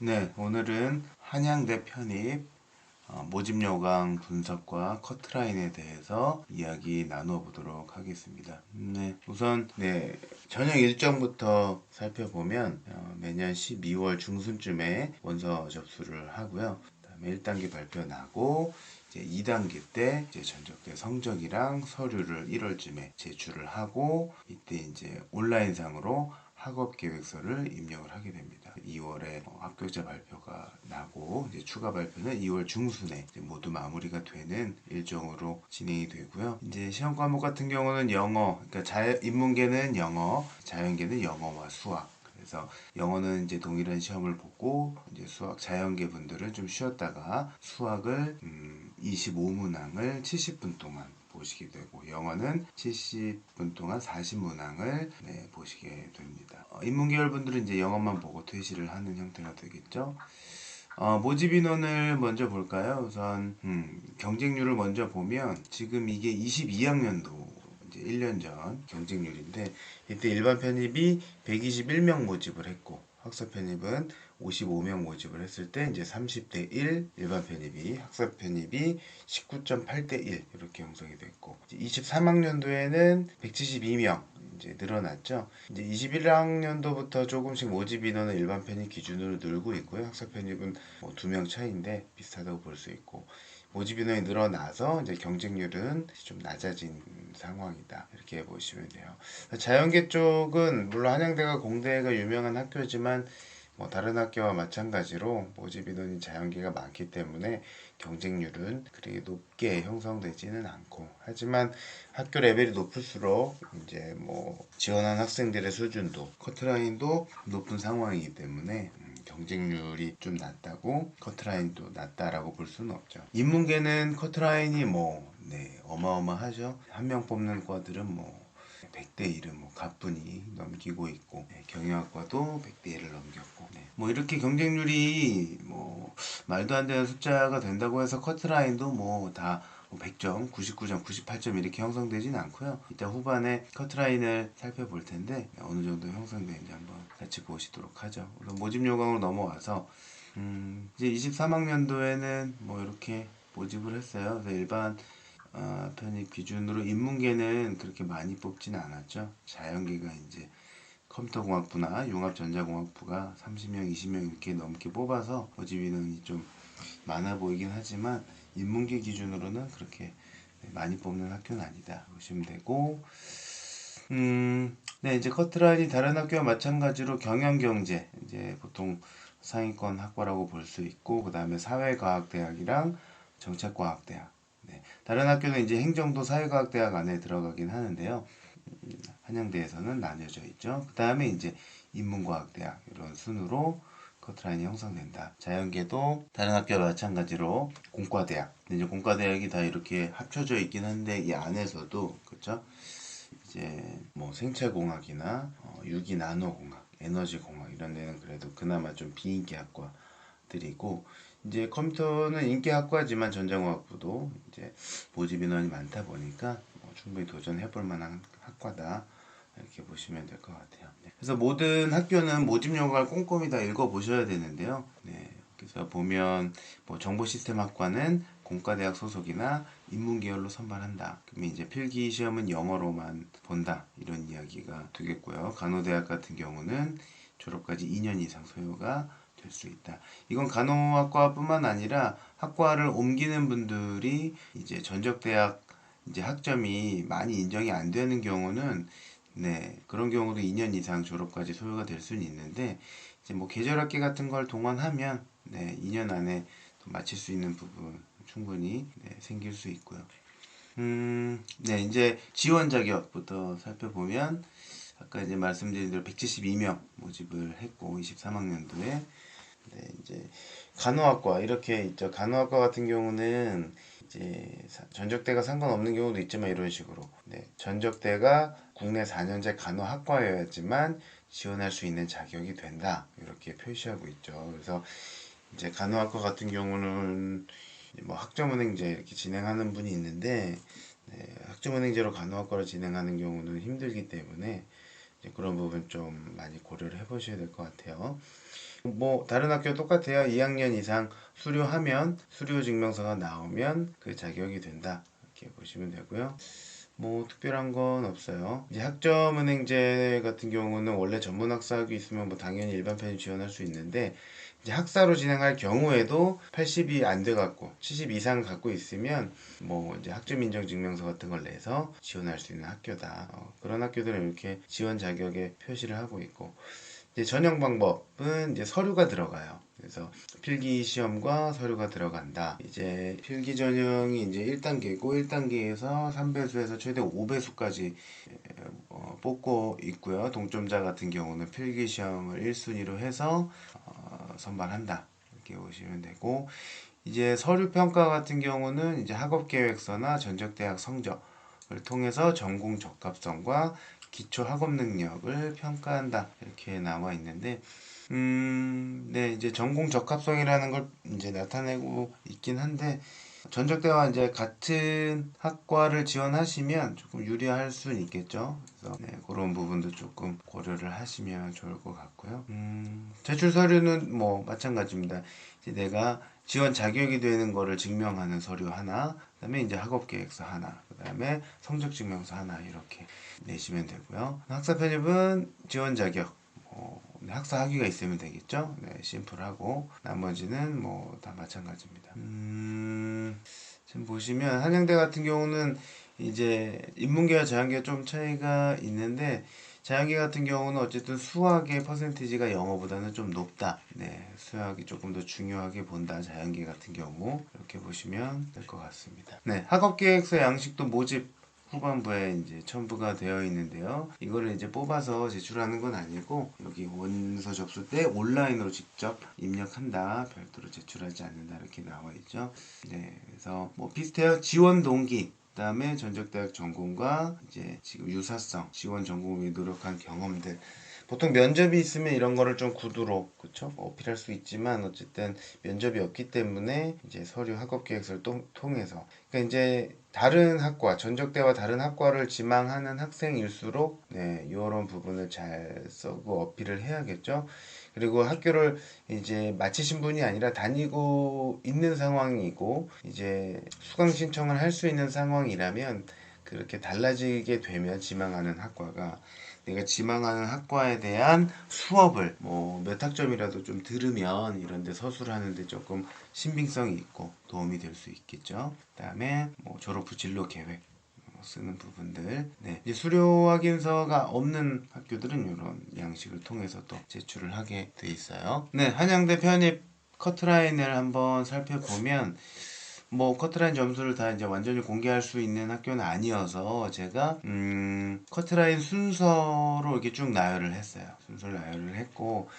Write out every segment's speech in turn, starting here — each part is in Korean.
네, 오늘은 한양대 편입 모집 요강 분석과 커트라인에 대해서 이야기 나누어 보도록 하겠습니다. 네, 우선 저녁 일정부터 살펴보면 매년 12월 중순쯤에 원서 접수를 하고요. 그다음에 1단계 발표 나고 이제 2단계 때 이제 전적대 성적이랑 서류를 1월쯤에 제출을 하고 이때 이제 온라인상으로 학업 계획서를 입력을 하게 됩니다. 2월에 합격자 발표가 나고 이제 추가 발표는 2월 중순에 모두 마무리가 되는 일정으로 진행이 되고요. 이제 시험 과목 같은 경우는 영어, 그러니까 인문계는 영어, 자연계는 영어와 수학. 그래서 영어는 이제 동일한 시험을 보고 이제 수학 자연계 분들은 좀 쉬었다가 수학을 25문항을 70분 동안 보시게 되고 영어는 70분 동안 40문항을 보시게 됩니다. 인문계열 분들은 이제 영어만 보고 퇴실을 하는 형태가 되겠죠. 모집 인원을 먼저 볼까요? 우선 경쟁률을 먼저 보면 지금 이게 22학년도 이제 1년 전 경쟁률인데 이때 일반 편입이 121명 모집을 했고 학사 편입은 55명 모집을 했을 때 이제 30대 1 일반 편입이 학사 편입이 19.8대 1 이렇게 형성이 됐고 23학년도에는 172명 이제 늘어났죠. 이제 21학년도부터 조금씩 모집 인원은 일반 편입 기준으로 늘고 있고요. 학사 편입은 뭐 2명 차이인데 비슷하다고 볼 수 있고 모집 인원이 늘어나서 이제 경쟁률은 좀 낮아진 상황이다. 이렇게 보시면 돼요. 자연계 쪽은 물론 한양대가 공대가 유명한 학교지만 뭐 다른 학교와 마찬가지로 모집 인원이 자연계가 많기 때문에 경쟁률은 그렇게 높게 형성되지는 않고 하지만 학교 레벨이 높을수록 이제 뭐 지원한 학생들의 수준도 커트라인도 높은 상황이기 때문에 경쟁률이 좀 낮다고 커트라인도 낮다라고 볼 수는 없죠. 인문계는 커트라인이 어마어마하죠. 한 명 뽑는 과들은 뭐 100대 1은 뭐 가뿐히 넘기고 있고 경영학과도 100대 1을 넘겼고 뭐 이렇게 경쟁률이 뭐 말도 안 되는 숫자가 된다고 해서 커트라인도 뭐다 100점, 99점, 98점 이렇게 형성되진 않고요. 이따 후반에 커트라인을 살펴볼 텐데 어느 정도 형성되는지 한번 같이 보시도록 하죠. 우선 모집 요강으로 넘어와서 이제 23학년도에는 뭐 이렇게 모집을 했어요. 그래서 일반 편입 기준으로 인문계는 그렇게 많이 뽑지는 않았죠. 자연계가 이제 컴퓨터공학부나 융합전자공학부가 30명, 20명 이렇게 넘게 뽑아서 모집 인원이 좀 많아 보이긴 하지만 인문계 기준으로는 그렇게 많이 뽑는 학교는 아니다 보시면 되고 이제 커트라인이 다른 학교와 마찬가지로 경영경제 이제 보통 상위권 학과라고 볼 수 있고 그 다음에 사회과학대학이랑 정책과학대학 다른 학교는 이제 행정도 사회과학대학 안에 들어가긴 하는데요. 한양대에서는 나뉘어져 있죠. 그 다음에 이제 인문과학대학 이런 순으로 커트라인이 형성된다. 자연계도 다른 학교와 마찬가지로 공과대학. 근데 이제 공과대학이 다 이렇게 합쳐져 있긴 한데 이 안에서도 그렇죠. 이제 뭐 생체공학이나 유기 나노공학, 에너지공학 이런 데는 그래도 그나마 좀 비인기 학과들이고 이제 컴퓨터는 인기 학과지만 전자공학부도 이제 모집 인원이 많다 보니까 충분히 도전해볼 만한 학과다. 이렇게 보시면 될 것 같아요. 그래서 모든 학교는 모집 요강을 꼼꼼히 다 읽어보셔야 되는데요. 그래서 보면 뭐 정보시스템학과는 공과대학 소속이나 인문계열로 선발한다. 그러면 이제 필기 시험은 영어로만 본다. 이런 이야기가 되겠고요. 간호대학 같은 경우는 졸업까지 2년 이상 소요가 될 수 있다. 이건 간호학과뿐만 아니라 학과를 옮기는 분들이 이제 전적대학 이제 학점이 많이 인정이 안 되는 경우는 그런 경우도 2년 이상 졸업까지 소요가 될 수는 있는데 이제 뭐 계절학기 같은 걸 동원하면 2년 안에 마칠 수 있는 부분 충분히 생길 수 있고요. 이제 지원 자격부터 살펴보면 아까 이제 말씀드린 대로 172명 모집을 했고 23학년도에 이제 간호학과 이렇게 있죠. 간호학과 같은 경우는 이제 전적대가 상관없는 경우도 있지만 이런 식으로 전적대가 국내 4년제 간호학과여야지만 지원할 수 있는 자격이 된다 이렇게 표시하고 있죠. 그래서 이제 간호학과 같은 경우는 뭐 학점은행제 이렇게 진행하는 분이 있는데 학점은행제로 간호학과를 진행하는 경우는 힘들기 때문에 그런 부분 좀 많이 고려를 해보셔야 될 것 같아요. 뭐 다른 학교 똑같아요. 2학년 이상 수료하면 수료 증명서가 나오면 그 자격이 된다. 이렇게 보시면 되고요. 뭐 특별한 건 없어요. 이제 학점은행제 같은 경우는 원래 전문 학사학위 있으면 뭐 당연히 일반 편입 지원할 수 있는데 이제 학사로 진행할 경우에도 80이 안 돼 갖고 70 이상 갖고 있으면 뭐 이제 학점 인정 증명서 같은 걸 내서 지원할 수 있는 학교다. 그런 학교들은 이렇게 지원 자격에 표시를 하고 있고 이제 전형 방법은 이제 서류가 들어가요. 그래서 필기 시험과 서류가 들어간다. 이제 필기 전형이 이제 1단계고 1단계에서 3배수에서 최대 5배수까지 뽑고 있고요. 동점자 같은 경우는 필기 시험을 1순위로 해서 선발한다. 이렇게 보시면 되고 이제 서류 평가 같은 경우는 이제 학업 계획서나 전적 대학 성적을 통해서 전공 적합성과 기초 학업 능력을 평가한다. 이렇게 나와 있는데 네, 이제 전공 적합성이라는 걸 이제 나타내고 있긴 한데 전적대와 이제 같은 학과를 지원하시면 조금 유리할 수는 있겠죠. 그래서 네, 그런 부분도 조금 고려를 하시면 좋을 것 같고요. 제출 서류는 뭐 마찬가지입니다. 이제 내가 지원 자격이 되는 거를 증명하는 서류 하나, 그다음에 이제 학업 계획서 하나, 그다음에 성적 증명서 하나 이렇게 내시면 되고요. 학사 편입은 지원 자격 학사 학위가 있으면 되겠죠. 네, 심플하고 나머지는 뭐 다 마찬가지입니다. 지금 보시면 한양대 같은 경우는 이제 인문계와 자연계 좀 차이가 있는데 자연계 같은 경우는 어쨌든 수학의 퍼센티지가 영어보다는 좀 높다. 네, 수학이 조금 더 중요하게 본다. 자연계 같은 경우 이렇게 보시면 될 것 같습니다. 네, 학업계획서 양식도 모집 후반부에 이제 첨부가 되어 있는데요. 이거를 이제 뽑아서 제출하는 건 아니고 여기 원서 접수 때 온라인으로 직접 입력한다. 별도로 제출하지 않는다. 이렇게 나와 있죠. 네, 그래서 뭐 비슷해요. 지원 동기. 그다음에 전적대학 전공과 이제 지금 유사성, 지원 전공 위해 노력한 경험들. 보통 면접이 있으면 이런 거를 좀 구두로 그쵸? 어필할 수 있지만 어쨌든 면접이 없기 때문에 이제 서류 학업 계획서를 통해서 그러니까 이제 다른 학과 전적대와 다른 학과를 지망하는 학생일수록 네, 이런 부분을 잘 써고 어필을 해야겠죠. 그리고 학교를 이제 마치신 분이 아니라 다니고 있는 상황이고 이제 수강 신청을 할 수 있는 상황이라면 그렇게 달라지게 되면 지망하는 학과가 내가 지망하는 학과에 대한 수업을 뭐 몇 학점이라도 좀 들으면 이런 데 서술하는데 조금 신빙성이 있고 도움이 될 수 있겠죠. 그다음에 뭐 졸업 후 진로 계획 쓰는 부분들. 네. 이제 수료 확인서가 없는 학교들은 이런 양식을 통해서 또 제출을 하게 돼 있어요. 네, 한양대 편입 커트라인을 한번 살펴보면 뭐 커트라인 점수를 다 이제 완전히 공개할 수 있는 학교는 아니어서 제가 커트라인 순서로 이렇게 쭉 나열을 했어요. 순서를 나열을 했고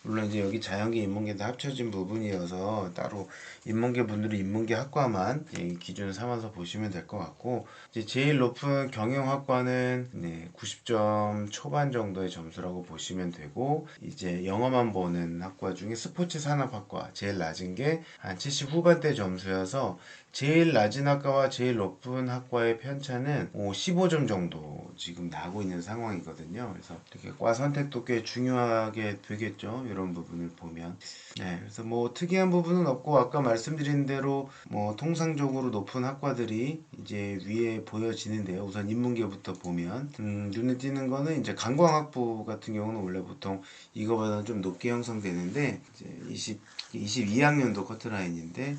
물론 이제 여기 자연계 인문계도 합쳐진 부분이어서 따로 인문계 분들이 인문계 학과만 기준 삼아서 보시면 될 것 같고 이제 제일 높은 경영학과는 네, 90점 초반 정도의 점수라고 보시면 되고 이제 영어만 보는 학과 중에 스포츠산업학과 제일 낮은 게 한 70 후반대 점수여서 제일 낮은 학과와 제일 높은 학과의 편차는 15점 정도 지금 나고 있는 상황이거든요. 그래서 이렇게 과 선택도 꽤 중요하게 되겠죠. 이런 부분을 보면. 네, 그래서 뭐 특이한 부분은 없고 아까 말씀드린 대로 뭐 통상적으로 높은 학과들이 이제 위에 보여지는데요. 우선 인문계부터 보면 눈에 띄는 거는 이제 관광학부 같은 경우는 원래 보통 이거보다는 좀 높게 형성되는데 이제 22학년도 커트라인인데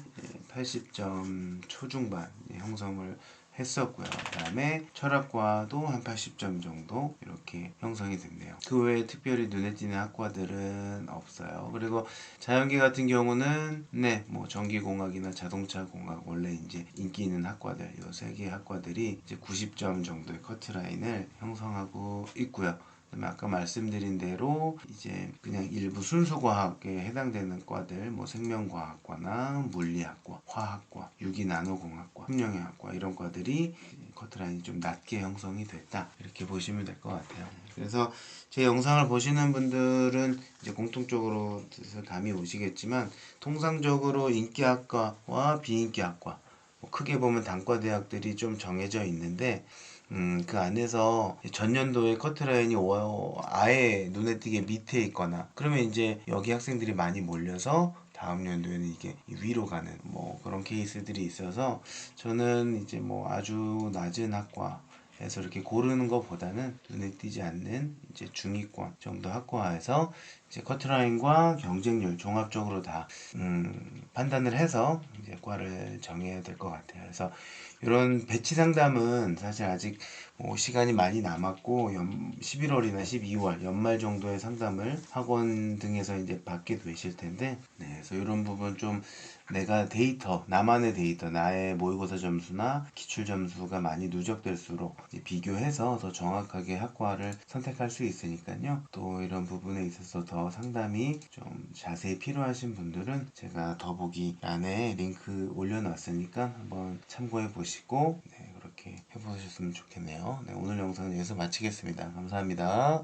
80점 초중반 형성을 했었고요. 그 다음에 철학과도 한 80점 정도 이렇게 형성이 됐네요. 그 외에 특별히 눈에 띄는 학과들은 없어요. 그리고 자연계 같은 경우는 네, 뭐 전기공학이나 자동차공학 원래 이제 인기 있는 학과들 요 세 개의 학과들이 이제 90점 정도의 커트라인을 형성하고 있고요. 그다음에 아까 말씀드린 대로 이제 그냥 일부 순수과학에 해당되는 과들 뭐 생명과학과나 물리학과, 화학과, 유기나노공학과, 흠령의학과 이런 과들이 커트라인이 좀 낮게 형성이 됐다 이렇게 보시면 될 것 같아요. 그래서 제 영상을 보시는 분들은 이제 공통적으로 감이 오시겠지만 통상적으로 인기학과와 비인기학과 뭐 크게 보면 단과대학들이 좀 정해져 있는데 그 안에서 전년도에 커트라인이 아예 눈에 띄게 밑에 있거나 그러면 이제 여기 학생들이 많이 몰려서 다음 연도에는 이게 위로 가는 뭐 그런 케이스들이 있어서 저는 이제 뭐 아주 낮은 학과에서 이렇게 고르는 것보다는 눈에 띄지 않는 이제 중위권 정도 학과에서 이제 커트라인과 경쟁률 종합적으로 다 판단을 해서 이제 과를 정해야 될 것 같아요. 그래서 이런 배치 상담은 사실 아직 뭐 시간이 많이 남았고 11월이나 12월 연말 정도의 상담을 학원 등에서 이제 받게 되실 텐데 네, 그래서 이런 부분 좀 내가 데이터 나만의 데이터 나의 모의고사 점수나 기출 점수가 많이 누적될수록 이제 비교해서 더 정확하게 학과를 선택할 수 있으니까요. 또 이런 부분에 있어서 더 상담이 좀 자세히 필요하신 분들은 제가 더보기 안에 링크 올려놨으니까 한번 참고해 보시고 네, 그렇게 해보셨으면 좋겠네요. 네, 오늘 영상은 여기서 마치겠습니다. 감사합니다.